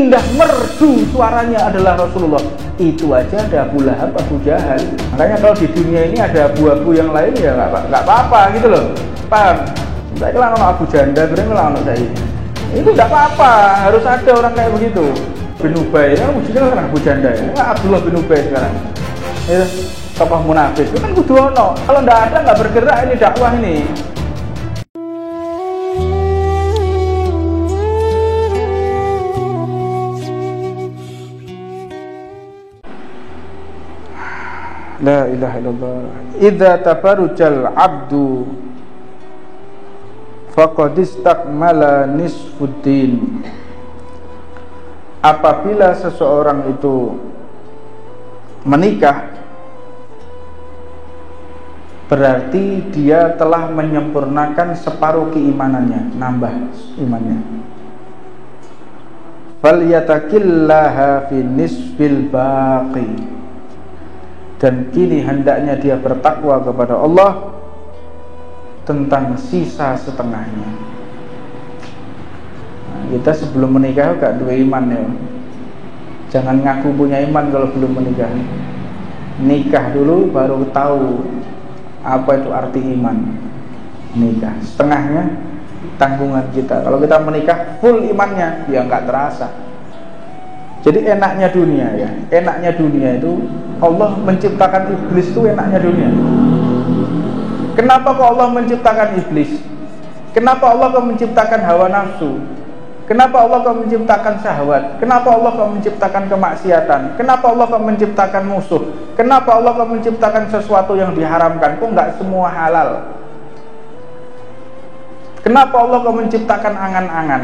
indah merdu suaranya adalah Rasulullah. Itu aja ada Abu Lahab, Abu Jahal. Makanya kalau di dunia ini ada abu-abu yang lain ya nggak apa-apa gitu loh, paham? Saya kalau Abu Janda, berarti kalau saya itu nggak apa-apa, harus ada orang kayak begitu. Bin Ubay, kan wujudnya sekarang Abu Janda ya, Abdullah bin Ubay sekarang. Ya, tokoh munafik itu kan kudu ono. Kalau nggak ada, nggak bergerak ini dakwah ini. La ilaha illallah. Idza tabarujal abdu faqad istakmala nisfuddin. Apabila seseorang itu menikah, berarti dia telah menyempurnakan separuh keimanannya, nambah imannya. Falyataqillaha fi nisfil baqi. Dan kini hendaknya dia bertakwa kepada Allah tentang sisa setengahnya. Nah, kita sebelum menikah gak dua iman ya. Jangan ngaku punya iman kalau belum menikah. Nikah dulu baru tahu apa itu arti iman. Nikah setengahnya tanggungan kita. Kalau kita menikah full imannya, ya nggak terasa. Jadi enaknya dunia ya, enaknya dunia itu Allah menciptakan iblis itu enaknya dunia. Kenapa kok Allah menciptakan iblis? Kenapa Allah kok menciptakan hawa nafsu? Kenapa Allah kok menciptakan syahwat? Kenapa Allah kok menciptakan kemaksiatan? Kenapa Allah kok menciptakan musuh? Kenapa Allah kok menciptakan sesuatu yang diharamkan? Kok nggak semua halal? Kenapa Allah kok menciptakan angan-angan?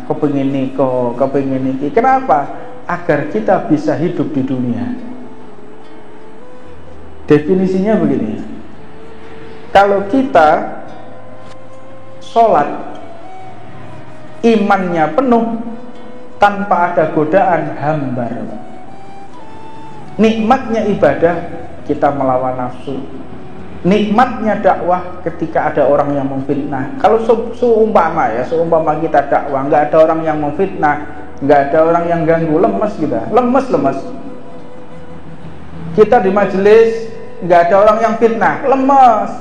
Kepengin nikah, kepengin niki. Kenapa? Agar kita bisa hidup di dunia. Definisinya begini, kalau kita sholat imannya penuh tanpa ada godaan, hambar. Nikmatnya ibadah kita melawan nafsu. Nikmatnya dakwah ketika ada orang yang memfitnah. Kalau seumpama kita dakwah, nggak ada orang yang memfitnah, nggak ada orang yang ganggu, lemes kita, lemes. Kita di majelis nggak ada orang yang fitnah, lemes.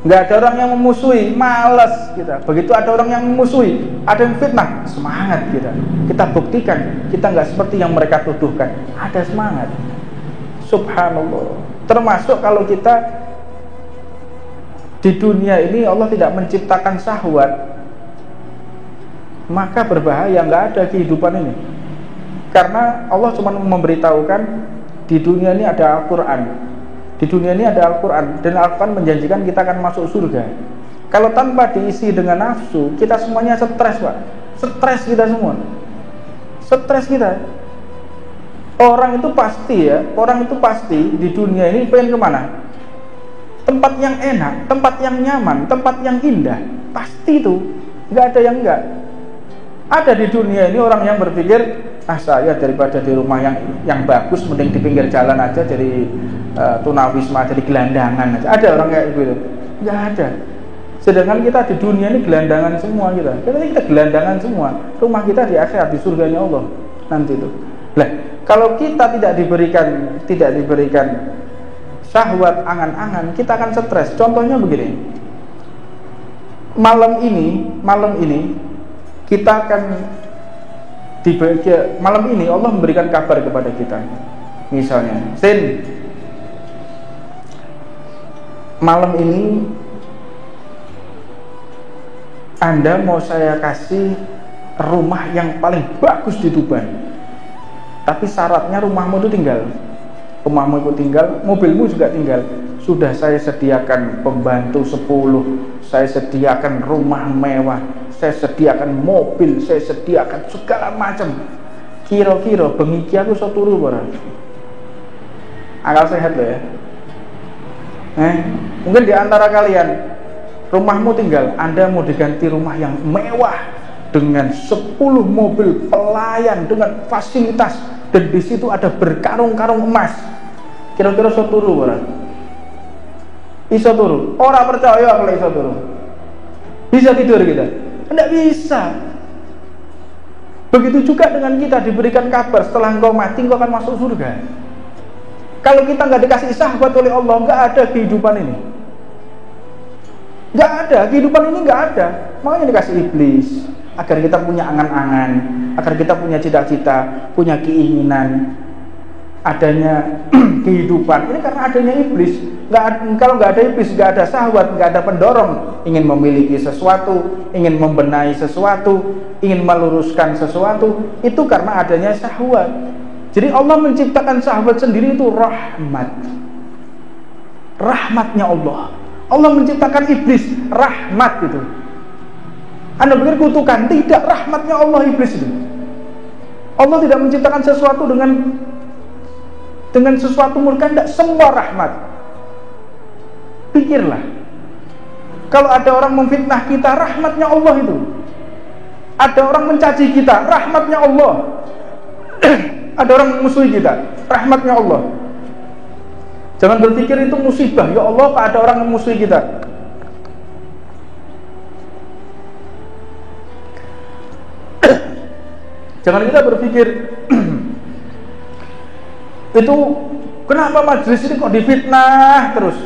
Nggak ada orang yang memusuhi, males kita. Begitu ada orang yang memusuhi, ada yang fitnah, semangat kita. Kita buktikan kita nggak seperti yang mereka tuduhkan, ada semangat. Subhanallah. Termasuk kalau kita di dunia ini Allah tidak menciptakan syahwat, maka berbahaya, nggak ada kehidupan ini. Karena Allah cuma memberitahukan di dunia ini ada Al-Quran, di dunia ini ada Al-Quran, dan Al-Quran menjanjikan kita akan masuk surga. Kalau tanpa diisi dengan nafsu, kita semuanya stres, Pak. Stres kita semua, stres kita. Orang itu pasti di dunia ini pengen kemana? Tempat yang enak, tempat yang nyaman, tempat yang indah. Pasti itu, nggak ada yang enggak. Ada di dunia ini orang yang berpikir, saya daripada di rumah yang bagus, mending di pinggir jalan aja, jadi tunawisma, jadi gelandangan aja. Ada orang kayak gitu? Nggak ada. Sedangkan kita di dunia ini gelandangan semua kita. Kita gelandangan semua. Rumah kita di akhirat, di surganya Allah nanti itu. Lah, kalau kita tidak diberikan syahwat, angan-angan, kita akan stres. Contohnya begini. Malam ini kita akan malam ini Allah memberikan kabar kepada kita. Misalnya, Sin, malam ini Anda mau saya kasih rumah yang paling bagus di Tuban. Tapi syaratnya rumahmu itu tinggal, mobilmu juga tinggal. Sudah saya sediakan pembantu 10, saya sediakan rumah mewah, saya sediakan mobil, saya sediakan segala macam. Kira-kira bengi iki aku iso turu ora? Akal sehat loh ya. Mungkin di antara kalian rumahmu tinggal, Anda mau diganti rumah yang mewah dengan 10 mobil pelayan dengan fasilitas, dan di situ ada berkarung-karung emas. Kira-kira iso turu ora? Iso turu? Ora percaya kalau iso turu. Bisa tidur kita? Tidak bisa. Begitu juga dengan kita diberikan kabar setelah engkau mati engkau akan masuk surga. Kalau kita nggak dikasih syahwat oleh Allah, nggak ada kehidupan ini. Nggak ada, kehidupan ini nggak ada. Makanya dikasih iblis agar kita punya angan-angan, agar kita punya cita-cita, punya keinginan adanya kehidupan. Ini karena adanya iblis. Kalau nggak ada iblis, nggak ada syahwat, nggak ada pendorong ingin memiliki sesuatu, ingin membenahi sesuatu, ingin meluruskan sesuatu. Itu karena adanya syahwat. Jadi Allah menciptakan syahwat sendiri itu rahmat. Rahmatnya Allah. Allah menciptakan iblis, rahmat itu. Anda pikir kutukan? Tidak, rahmatnya Allah iblis itu. Allah tidak menciptakan sesuatu dengan sesuatu murka, tidak, semua rahmat. Pikirlah, kalau ada orang memfitnah kita, rahmatnya Allah itu. Ada orang mencaci kita, rahmatnya Allah. Ada orang memusuhi kita, rahmatnya Allah. Jangan berpikir itu musibah, ya Allah kok ada orang memusuhi kita. Jangan kita berpikir itu kenapa majelis ini kok difitnah terus,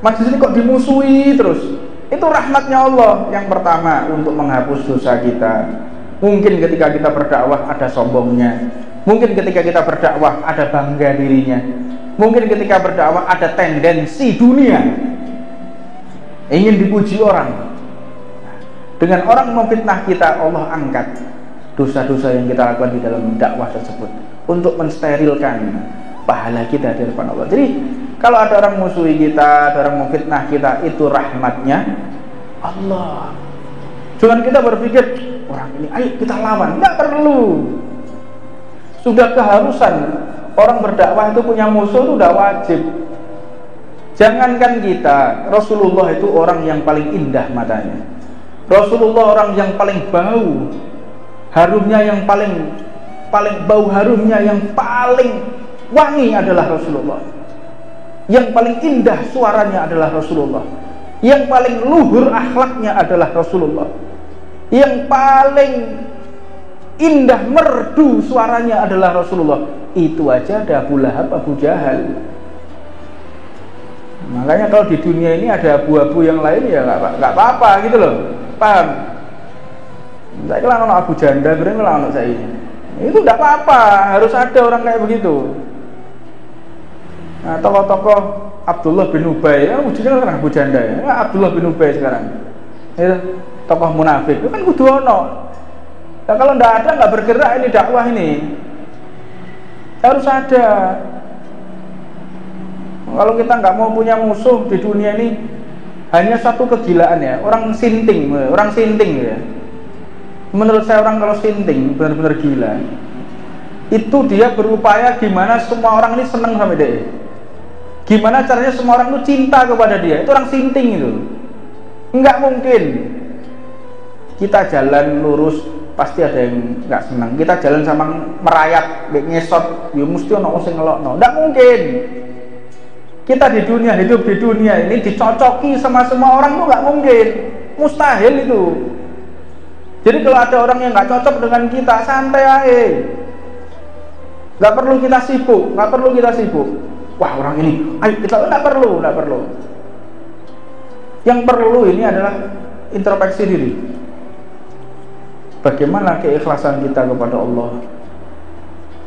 majelis ini kok dimusuhi terus. Itu rahmatnya Allah. Yang pertama, untuk menghapus dosa kita. Mungkin ketika kita berdakwah ada sombongnya, mungkin ketika kita berdakwah ada bangga dirinya, mungkin ketika berdakwah ada tendensi dunia, ingin dipuji orang. Dengan orang memfitnah kita, Allah angkat dosa-dosa yang kita lakukan di dalam dakwah tersebut untuk mensterilkan pahala kita di depan Allah. Jadi kalau ada orang musuhi kita, ada orang memfitnah kita, itu rahmatnya Allah. Jangan kita berpikir orang ini, ayo kita lawan. Tidak perlu. Sudah keharusan orang berdakwah itu punya musuh, itu sudah wajib. Jangankan kita, Rasulullah itu orang yang paling indah matanya. Rasulullah orang yang paling bau harumnya, yang paling bau harumnya, yang paling wangi adalah Rasulullah. Yang paling indah suaranya adalah Rasulullah. Yang paling luhur akhlaknya adalah Rasulullah. Yang paling indah merdu suaranya adalah Rasulullah. Itu aja ada Abu Lahab, Abu Jahal. Makanya kalau di dunia ini ada abu-abu yang lain ya nggak apa-apa gitu loh, paham? Saya kira anak Abu Janda, berarti anak saya ini. Itu tidak apa-apa, harus ada orang kayak begitu. Nah, tokoh-tokoh Abdullah bin Ubay, ya wujudnya kan Abu Janda ya. Abdullah bin Ubay sekarang, itu tokoh munafik, itu kan kudu ono. Nah, kalau tidak ada, nggak bergerak ini dakwah ini. Harus ada. Kalau kita nggak mau punya musuh di dunia ini, hanya satu kegilaan ya, orang sinting ya. Menurut saya orang kalau sinting benar-benar gila. Itu dia berupaya gimana semua orang ini senang sama dia. Gimana caranya semua orang itu cinta kepada dia. Itu orang sinting itu. Enggak mungkin kita jalan lurus pasti ada yang nggak senang. Kita jalan sama merayap, ngesot, ya mesti ono sing ngelokno. Enggak mungkin. Kita di dunia, hidup di dunia ini dicocoki sama semua orang tuh nggak mungkin, mustahil itu. Jadi kalau ada orang yang nggak cocok dengan kita, santai aja, nggak perlu kita sibuk, Wah orang ini, ayo kita nggak perlu. Yang perlu ini adalah introspeksi diri. Bagaimana keikhlasan kita kepada Allah?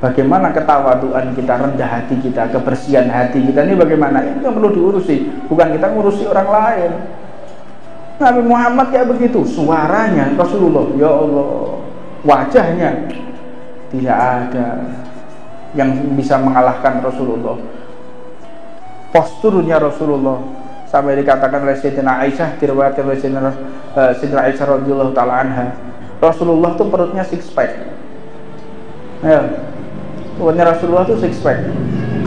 Bagaimana ketawaduan kita, rendah hati kita, kebersihan hati kita ini bagaimana? Itu yang perlu diurusi, bukan kita ngurusi orang lain. Nabi Muhammad kayak begitu, suaranya Rasulullah, ya Allah, wajahnya tidak ada yang bisa mengalahkan Rasulullah. Posturnya Rasulullah sampai dikatakan oleh Sayyidina Aisyah, diriwayatkan oleh Sayyidina Aisyah radhiyallahu taala anha, Rasulullah tuh perutnya six pack. Ya. Perutnya Rasulullah itu six pack.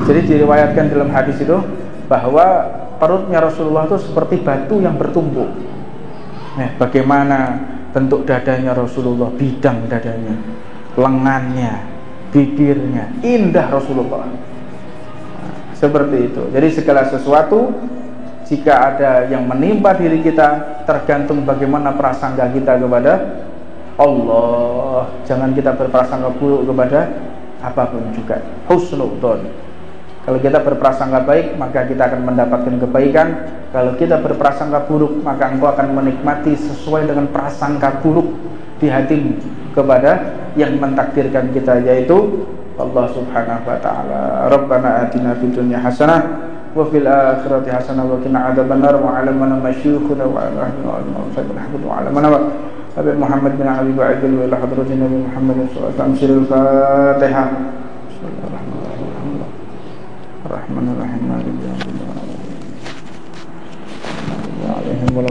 Jadi diriwayatkan dalam hadis itu bahwa perutnya Rasulullah itu seperti batu yang bertumpuk. Bagaimana bentuk dadanya Rasulullah, bidang dadanya, lengannya, bibirnya, indah Rasulullah. Seperti itu. Jadi segala sesuatu jika ada yang menimpa diri kita tergantung bagaimana prasangka kita kepada Allah. Jangan kita berprasangka buruk kepada apapun juga. Husnudzon. Kalau kita berprasangka baik, maka kita akan mendapatkan kebaikan. Kalau kita berprasangka buruk, maka engkau akan menikmati sesuai dengan prasangka buruk di hatimu kepada yang mentakdirkan kita, yaitu Allah Subhanahu wa taala. Rabbana atina fid dunya hasanah wa fil akhirati hasanah wa qina adzabannar wa 'allamana masyaykhuna wa 'allamana Abi Muhammad bin Ali wa Abdul wa hadratin Nabi Muhammad sallallahu alaihi wasallam. Sirul Fatihah. Bismillahirrahmanirrahim. Ar-Rahmanir Rahim. Maliki yaumiddin. Wa alaihim wa